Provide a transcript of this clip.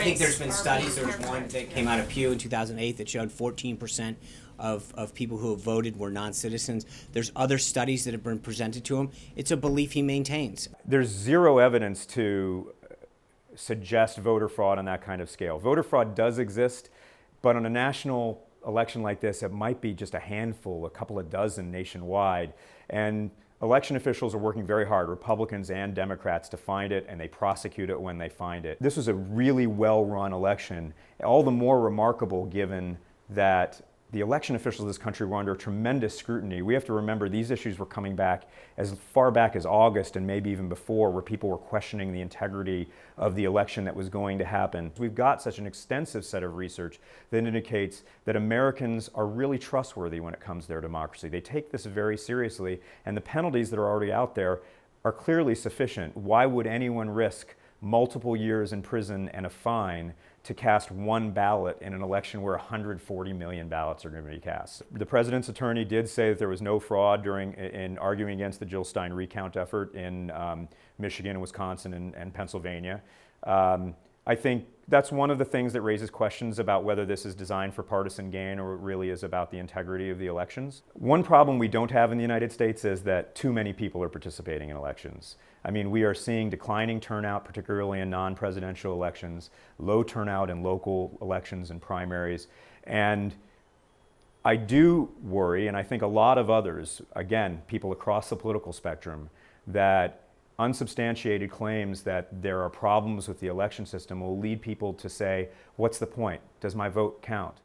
think there's been studies. There was one that came out of Pew in 2008 that showed 14% of people who have voted were non-citizens. There's other studies that have been presented to him. It's a belief he maintains. There's zero evidence to suggest voter fraud on that kind of scale. Voter fraud does exist, but on a national election like this, it might be just a handful, a couple of dozen nationwide. And election officials are working very hard, Republicans and Democrats, to find it, and they prosecute it when they find it. This was a really well-run election, all the more remarkable given that the election officials of this country were under tremendous scrutiny. We have to remember these issues were coming back as far back as August and maybe even before, where people were questioning the integrity of the election that was going to happen. We've got such an extensive set of research that indicates that Americans are really trustworthy when it comes to their democracy. They take this very seriously, and the penalties that are already out there are clearly sufficient. Why would anyone risk multiple years in prison and a fine to cast one ballot in an election where 140 million ballots are going to be cast? The president's attorney did say that there was no fraud in arguing against the Jill Stein recount effort in Michigan, Wisconsin, and Pennsylvania. I think that's one of the things that raises questions about whether this is designed for partisan gain or it really is about the integrity of the elections. One problem we don't have in the United States is that too many people are participating in elections. I mean, we are seeing declining turnout, particularly in non-presidential elections, low turnout in local elections and primaries. And I do worry, and I think a lot of others, again, people across the political spectrum, that unsubstantiated claims that there are problems with the election system will lead people to say, what's the point? Does my vote count?